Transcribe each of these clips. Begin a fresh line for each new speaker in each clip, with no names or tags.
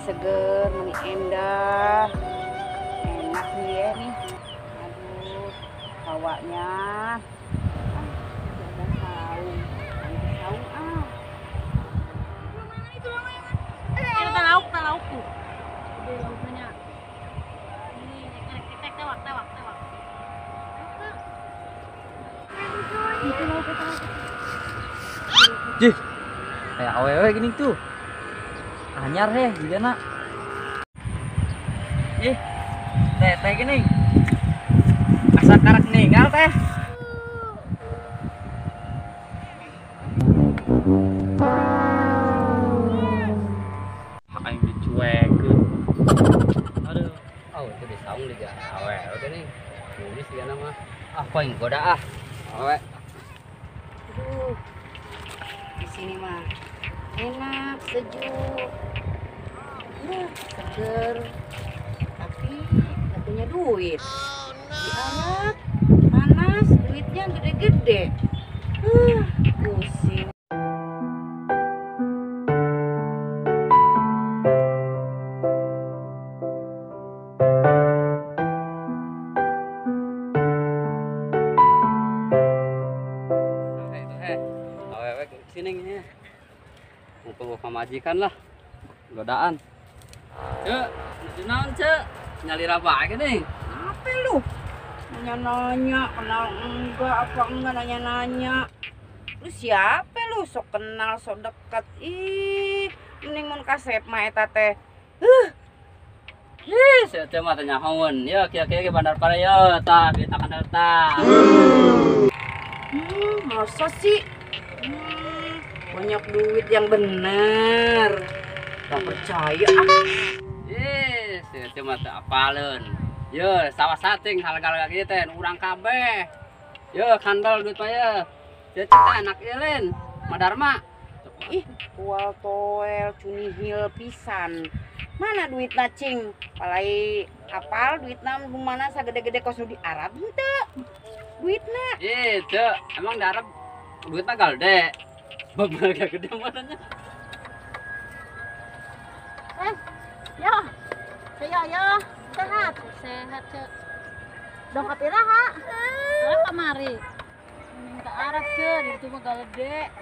seger, meni endah, enak nih ya nih. Aduh, hawanya. Ada saung, saung ah.
Tak lauk tuh. Udah lauknya. Ini kita tewak. Itu lauk kita.
Jih, kayak awewe gini tuh. Anyar heh, juga nak. Teh gini. Asa karak ninggal teh. Aing dicuekeun. Aduh, itu di saung di awewe oke nih. Ini sih nama. Poin goda ah. Awewe.
Aduh, di sini mah enak, sejuk, seger, tapi nggak punya duit. Di Arab panas, duitnya gede-gede. Pusing.
Awewe sini nih. Mumpung pamajikan lah. Godaan. Cek, naon cek? Nyali apa nih?
Apa lu? Nanya-nanya, kenal enggak, apa enggak nanya-nanya. Lu siapa lu? Sok kenal, sok dekat. Ih, mending mun kasep mah eta teh.
Saya teh mah tanya haun. Ya, kia-kia ke Bandar Paraya tah, kita kan datang.
Masa sih? Banyak duit yang bener. Gak percaya ah.
Saya teh mah teu apaleun. Yo, sawah sating hal-hal kieu teh urang kabeh. Yo, kandal duit mah ye. Dia teh anak Elen, Madarma.
Ih, kual toel cunihil pisan. Mana duit cing? Palai apal duitna mana sagede-gede kos nu di Arab henteu. Duitna.
Itu, emang di Arab duitnya gede. Babal gak gede mananya.
Ya. Sehat, Cek. Dongkap iraha. Kamari. Minta Arab, Cek. Itu mah gede.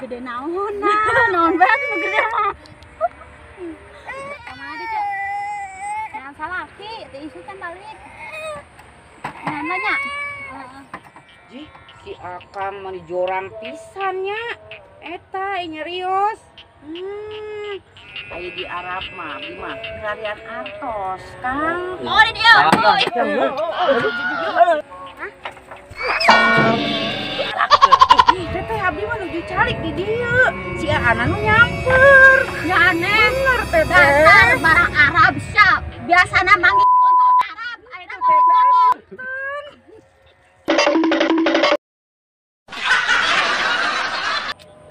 Gede naon nah. Naon banget nu gede mah. Kamari, Cek. Jangan salah, Ki. Teu isu kan balik. Namanya.
Ji, si Akang mah jorang pisannya. Eta nyerios. Kayak di Arab mah, mah pelarian artos, Kang.
Oh, di dia.
Teh abdi mah nuju calik di dieu. Si Ana nu nyamper.
Ya aneh.
Bener teh.
Dasar barang Arab siap. Biasana manggil kontol Arab, ayeuna manggil kontol.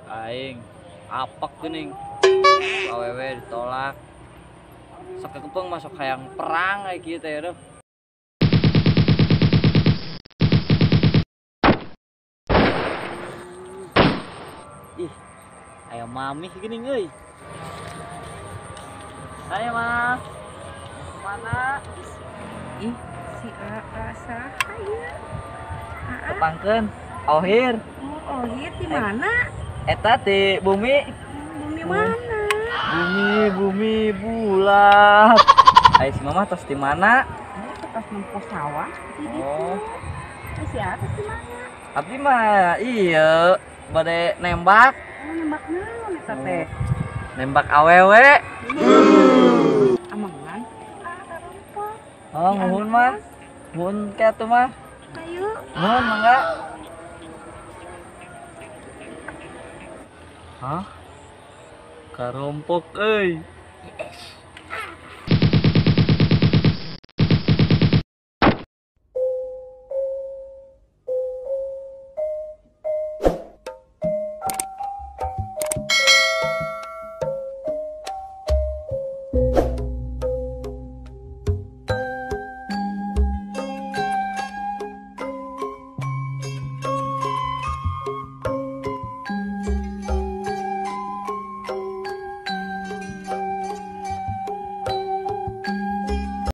Aing apek geuning. Awewe ditolak. Sok kekepeng masuk hayang perang kayak kieu teh reuh. Ih, aya mamih geuning euy. Ayo mah. Mana?
Ih, si Aa saha ya?
Tepangkeun. Ohir.
Oh, iya di mana?
Eta ti bumi.
Bumi mana?
Bumi bulat. Ayo si mama tos di mana?
Pas nempo sawah.
Oh,
Si atas di mana?
abdi mah iya bade nembak.
Oh, nembak naon eta teh?
Nembak awewe.
Amangan. Rumput.
Oh, nuhun mah. Nuhun ka tuh mah.
Ayo.
Nuhun mangga. Hah? Karompok euy.